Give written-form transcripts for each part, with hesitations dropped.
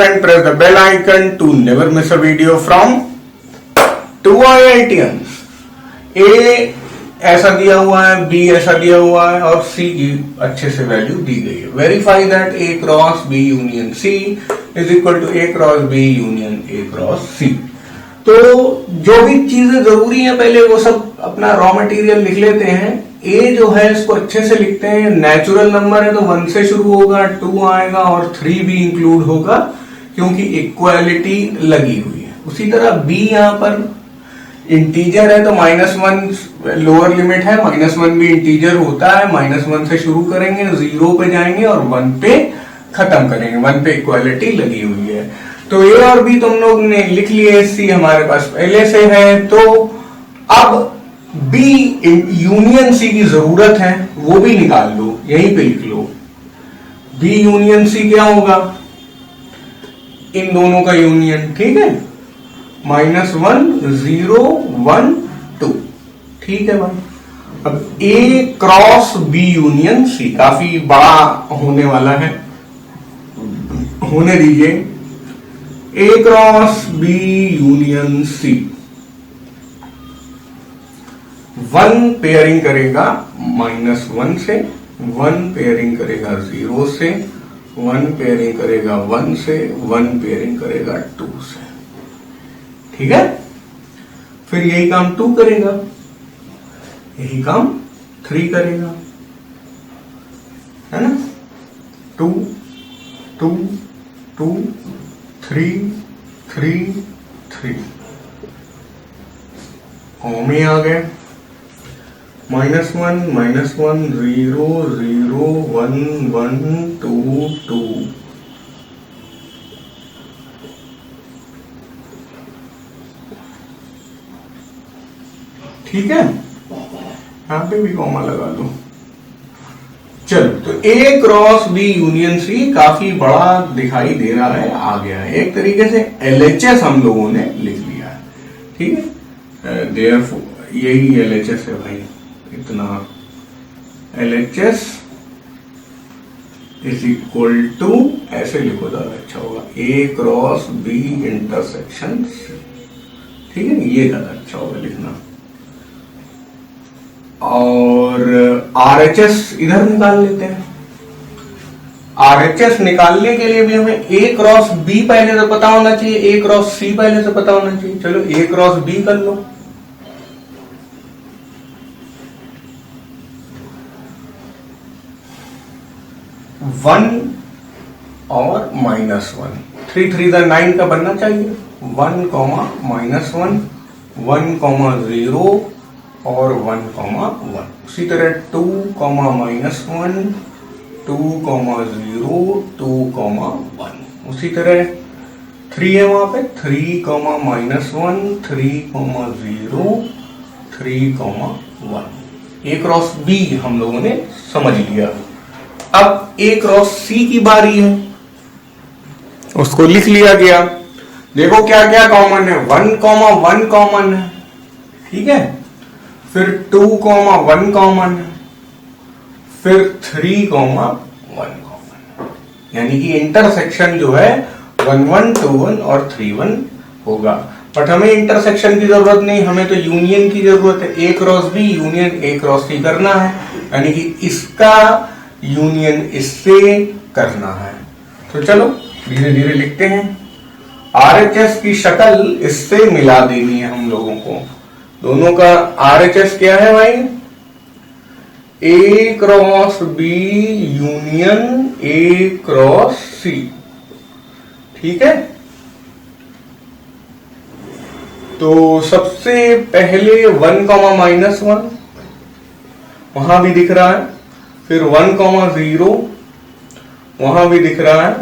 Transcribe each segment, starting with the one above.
and press the bell icon to never miss a video from 2IITians. A ऐसा दिया हुआ है, B ऐसा दिया हुआ है और C की अच्छे से वैल्यू दी गई है. Verify that A cross B union C is equal to A cross B union A cross C. तो जो भी चीजें जरूरी है पहले वो सब अपना रॉ मटेरियल लिख लेते हैं. A जो है इसको अच्छे से लिखते हैं. नेचुरल नंबर है तो 1 से शुरू होगा, 2 आएगा और 3 भी इंक्लूड होगा क्योंकि इक्वालिटी लगी हुई है. उसी तरह B यहां पर इंटीजर है तो -1 लोअर लिमिट है, -1 भी इंटीजर होता है. -1 से शुरू करेंगे, 0 पे जाएंगे और 1 पे खत्म करेंगे. 1 पे इक्वालिटी लगी हुई है. तो A और B तुम लोग ने लिख लिए, C हमारे पास पहले से है. तो अब B यूनियन C की जरूरत है, वो भी निकाल लो, यहीं पे लिख लो. B यूनियन C क्या होगा? इन दोनों का यूनियन. ठीक है, -1 0 1 2. ठीक है भाई. अब A cross B union C काफी बड़ा होने वाला है, होने दीजिए. A cross B union C 1 pairing करेगा -1 से, 1 पेयरिंग करेगा 0 से, 1 पेयरिंग करेगा 1 से, 1 पेयरिंग करेगा 2 से. ठीक है. फिर यही काम 2 करेगा, यही काम 3 करेगा, है ना. 2 2 2 3 3 3 में आ गए. -1 -1 0 0 1 1 2 2. ठीक है, यहां पे भी कॉमा लगा दो. चलो, तो A cross B union C काफी बड़ा दिखाई दे रहा है, आ गया है. एक तरीके से LHS हम लोगों ने लिख लिया है. ठीक है, देयरफॉर यही LHS है भाई. इतना LHS इज इक्वल टू, ऐसे लिखो ज्यादा अच्छा होगा, A cross B intersection C. ठीक है, ये ज्यादा अच्छा होगा लिखना. और RHS इधर निकाल लेते हैं. RHS निकालने के लिए भी हमें A क्रॉस B पहले से पता होना चाहिए, A क्रॉस C पहले से पता होना चाहिए. चलो A क्रॉस B कर लो. वन और -1, 3 3 9 का बनना चाहिए. 1 -1 1 0 और 1 1. उसी तरह 2 -1 2 0 2 1. उसी तरह 3 है वहां पे, 3 -1 3 0 3 1. A क्रॉस B हम लोगों ने समझ लिया. अब A क्रॉस C की बारी है, उसको लिख लिया गया. देखो क्या क्या कॉमन है. 1 1 कॉमन है. ठीक है, फिर 2 1 कॉमन है, फिर 3 1 कॉमन. यानी कि इंटरसेक्शन जो है 1 1 2 1 और 3 1 होगा. बट हमें इंटरसेक्शन की जरूरत नहीं, हमें तो यूनियन की जरूरत है. A cross B union A cross C करना है, यानी कि इसका यूनियन इससे करना है. तो चलो धीरे धीरे लिखते हैं. RHS की शक्ल इससे मिला देनी है हम लोगों को. दोनों का RHS क्या है भाई? A cross B union A cross C. ठीक है, तो सबसे पहले 1 -1 वहां भी दिख रहा है, फिर 1 0 वहां भी दिख रहा है,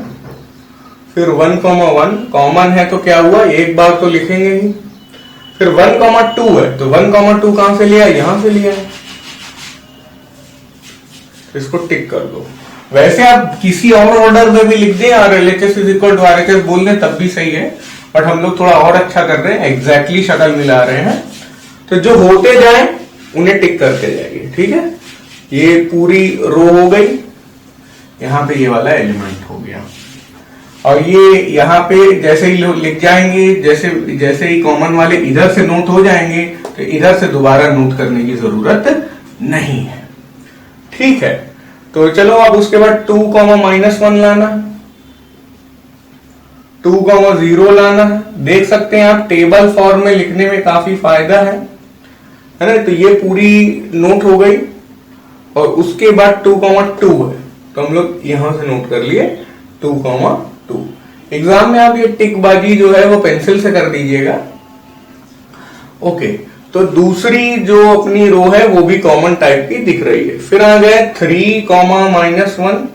फिर 1 1 कॉमन है तो क्या हुआ, एक बार तो लिखेंगे ही. फिर 1 2 है तो 1 2 कहां से लिया? यहां से लिया है. इसको टिक कर दो. वैसे आप किसी और ऑर्डर में भी लिख दें और LHS is equal to RHS बोल दें तब भी सही है, बट हम लोग थोड़ा और अच्छा कर रहे हैं, एग्जैक्टली शक्ल मिला रहे हैं. तो जो होते जाए उन्हें टिक करते जाइए. ठीक है, ये पूरी रो हो गई, यहां पे ये वाला एलिमेंट हो गया. और ये यहाँ पे जैसे ही लोग लिख जाएंगे, जैसे जैसे ही कॉमन वाले इधर से नोट हो जाएंगे तो इधर से दोबारा नोट करने की जरूरत नहीं है। ठीक है, तो चलो अब उसके बाद 2, -1 लाना, 2, 0 लाना। देख सकते हैं आप टेबल फॉर्म में लिखने में काफी फायदा है ना। तो ये पूरी नोट हो गई और उसके बाद 2, 2 है तो हम लोग यहां से नोट कर लिए 2, 2। एग्जाम में आप ये टिक बाजी जो है वो पेंसिल से कर दीजिएगा। ओके, तो दूसरी जो अपनी रो है वो भी कॉमन टाइप की दिख रही है। फिर आ गए 3, -1,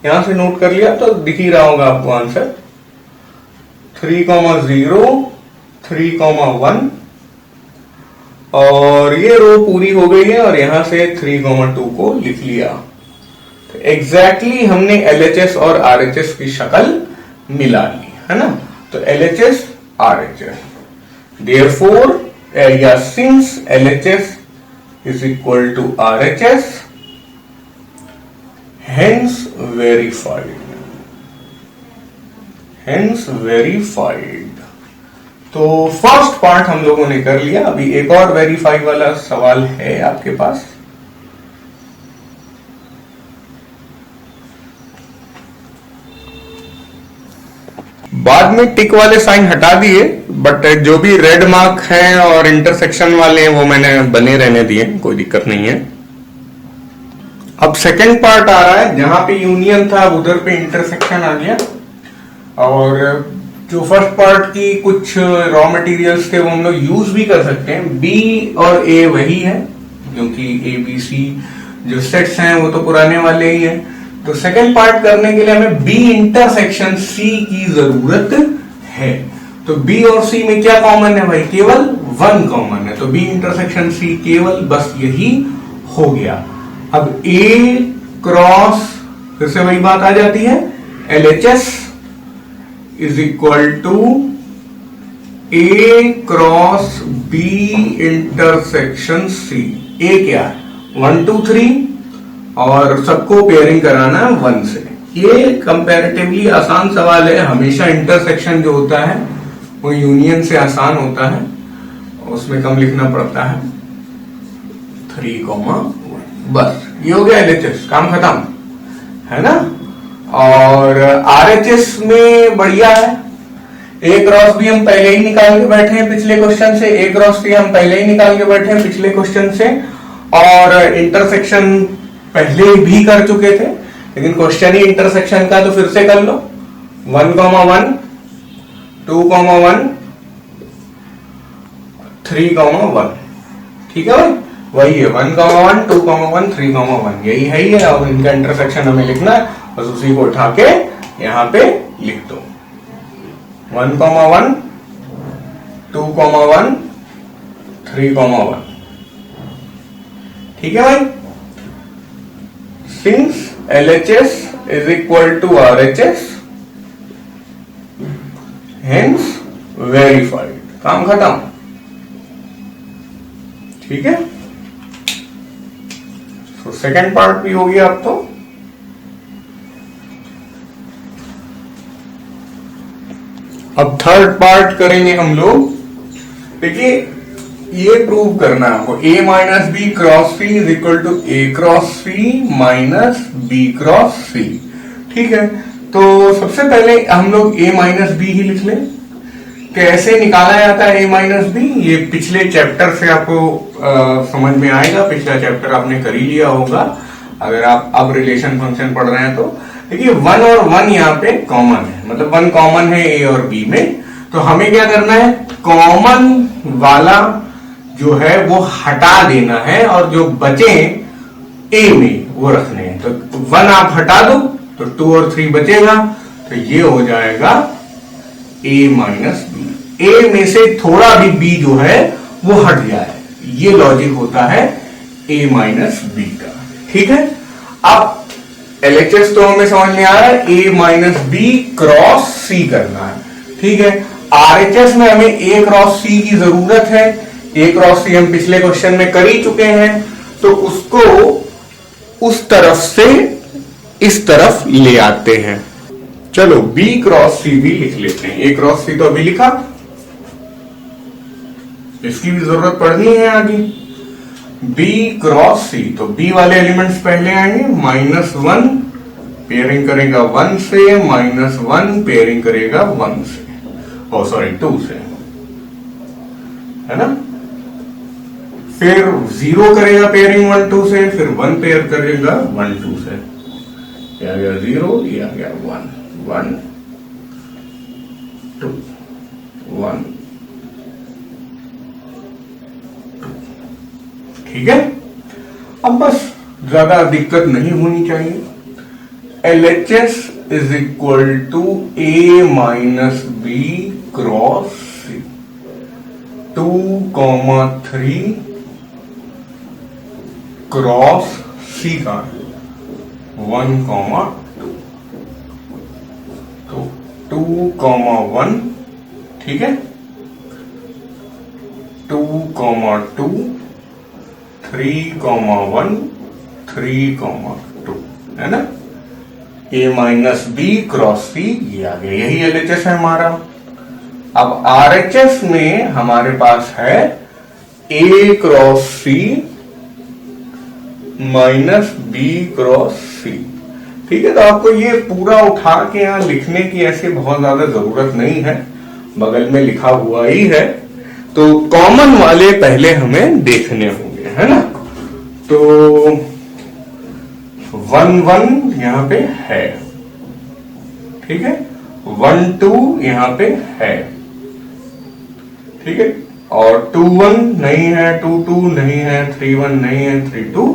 यहां से नोट कर लिया तो दिख ही रहा होगा आपको आंसर। 3, 0, 3, 1 और ये रो पूरी हो गई है और यहां से 3, 2 को लिख लिया। तो एग्जैक्टली हमने LHS और RHS की शक्ल मिला ली है ना। तो LHS RHS, therefore या since LHS is equal to RHS, hence verified। तो फर्स्ट पार्ट हम लोगों ने कर लिया। अभी एक और वेरीफाई वाला सवाल है आपके पास। बाद में टिक वाले साइन हटा दिए, बट जो भी रेड मार्क हैं और इंटरसेक्शन वाले हैं वो मैंने बने रहने दिए, कोई दिक्कत नहीं है। अब सेकंड पार्ट आ रहा है, जहां पे यूनियन था उधर पे इंटरसेक्शन आ गया। और जो फर्स्ट पार्ट की कुछ रॉ मटेरियल्स थे वो हम लोग यूज भी कर सकते हैं। बी और ए वही है, क्योंकि ABC जो सेट्स हैं वो तो पुराने वाले ही हैं। तो सेकंड पार्ट करने के लिए हमें बी इंटरसेक्शन सी की जरूरत है। तो बी और सी में क्या कॉमन है भाई? केवल 1 कॉमन है। तो बी इंटरसेक्शन सी केवल बस यही हो गया। अब ए क्रॉस, फिर से वही बात आ जाती है, LHS is equal to A cross B intersection C. A क्या है? 1, 2, 3 और सबको पेयरिंग कराना है 1 से। ये कंपैरेटिवली आसान सवाल है। हमेशा इंटरसेक्शन जो होता है वो यूनियन से आसान होता है, उसमें कम लिखना पड़ता है। 3, 1 बस ये हो गया LHS, काम खत्म है ना। और RHS में बढ़िया है, ए क्रॉस बी हम पहले ही निकाल के बैठे हैं पिछले क्वेश्चन से, ए क्रॉस सी हम पहले ही निकाल के बैठे हैं पिछले क्वेश्चन से, और इंटरसेक्शन पहले भी कर चुके थे, लेकिन क्वेश्चन ही इंटरसेक्शन का तो फिर से कर लो। 1, 1 2, 1 3, 1 ठीक है भाई, वही है 1, 1 2, 1 3, 1 यही है ही है। और इनका इंटरसेक्शन हमें लिखना है, बस उसी को उठा के यहां पे लिख दो। 1, 1 2, 1 3, 1 ठीक है भाई। Since LHS is equal to RHS, hence verified, काम खत्म। ठीक है, तो सेकेंड पार्ट भी हो गया अब तो। अब थर्ड पार्ट करेंगे हम लोग। देखिए ये प्रूव करना है आपको, A minus B cross C is equal to A cross C minus B cross C. ठीक है, तो सबसे पहले हम लोग A माइनस बी ही लिख लें। कैसे निकाला जाता है A माइनस बी, ये पिछले चैप्टर से आपको समझ में आएगा। पिछला चैप्टर आपने कर ही लिया होगा अगर आप अब रिलेशन फंक्शन पढ़ रहे हैं तो। देखिए 1 और 1 यहाँ पे कॉमन है, मतलब 1 कॉमन है A और B में। तो हमें क्या करना है, कॉमन वाला जो है वो हटा देना है और जो बचे A में वो रखने हैं। तो 1 आप हटा दो तो 2 और 3 बचेगा, तो ये हो जाएगा A माइनस बी। A में से थोड़ा भी B जो है वो हट जाए, ये लॉजिक होता है A माइनस बी का। ठीक है, अब LHS तो हमें समझ में आ रहा है, A minus B cross C करना है। ठीक है, RHS में हमें A क्रॉस C की जरूरत है। A क्रॉस C हम पिछले क्वेश्चन में कर ही चुके हैं, तो उसको उस तरफ से इस तरफ ले आते हैं। चलो B क्रॉस C भी लिख लेते हैं। A क्रॉस C तो अभी लिखा, इसकी भी जरूरत पड़नी है आगे। B क्रॉस C, तो B वाले एलिमेंट्स पहले आएंगे, -1 पेयरिंग करेगा 1 से, -1 पेयरिंग करेगा 1 से, ओ सॉरी 2 से, है ना। फिर 0 करेगा पेयरिंग 1 2 से, फिर 1 पेयर करेगा 1 2 से, ये आ गया 0, ये आ गया 1 1 2 1 2। ठीक है, अब बस ज्यादा दिक्कत नहीं होनी चाहिए। LHS is equal to A minus B cross C, 2,3 cross C का 1,2, तो 2,1, ठीक है, 2,2, 3,1, 3,2, है ना। A minus B cross C, ये आ गया, यही LHS है हमारा। अब RHS में हमारे पास है A cross C minus B cross C, ठीक है। तो आपको ये पूरा उठा के यहां लिखने की ऐसे बहुत ज्यादा जरूरत नहीं है, बगल में लिखा हुआ ही है। तो कॉमन वाले पहले हमें देखने होंगे, है ना। तो 1 1 यहां पे है, ठीक है, 1 2 यहां पे है, ठीक है, और 2 1 नहीं है, 2 2 नहीं है, 3 1 नहीं है, 3 2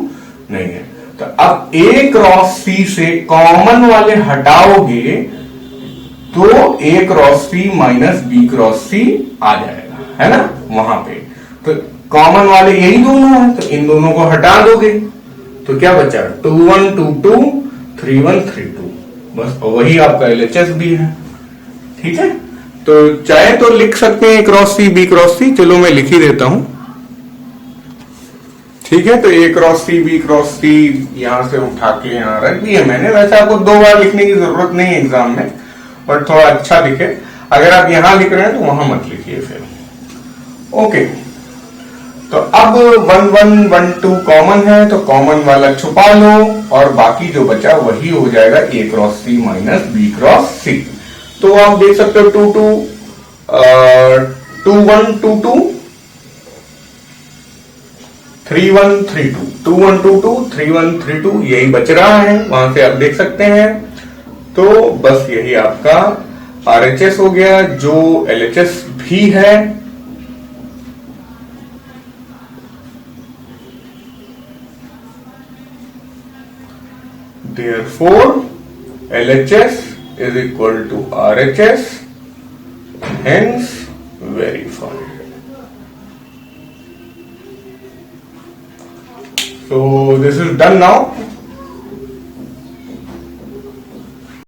नहीं है। तो अब A क्रॉस C से कॉमन वाले हटाओगे तो A cross C minus B cross C आ जाएगा, है ना, वहां पे। तो कॉमन वाले यही दोनों हैं, तो इन दोनों को हटा दोगे तो क्या बचा, 2 1 2 2, 3 1 3 2, बस वही आपका LHS भी है, ठीक है। तो चाहे तो लिख सकते हैं A cross C B cross C, चलो मैं लिख ही देता हूं, ठीक है। तो A cross C B cross C यहां से उठा के यहां रख दिया मैंने। वैसे आपको 2 बार लिखने की जरूरत नहीं है एग्जाम में, बट थोड़ा अच्छा लिखे। अगर आप यहां लिख रहे हैं तो वहां मत लिखिए फिर, ओके। तो अब 1 1 1 2 कॉमन है, तो कॉमन वाला छुपा लो और बाकी जो बचा वही हो जाएगा A cross C minus B cross C। तो आप देख सकते हो 2 2 2 1 2 2, 3 1 3 2, 2 1 2 2, 3 1 3 2, यही बच रहा है, वहां से आप देख सकते हैं। तो बस यही आपका RHS हो गया, जो LHS भी है। Therefore, LHS is equal to RHS, hence verified. So this is done now.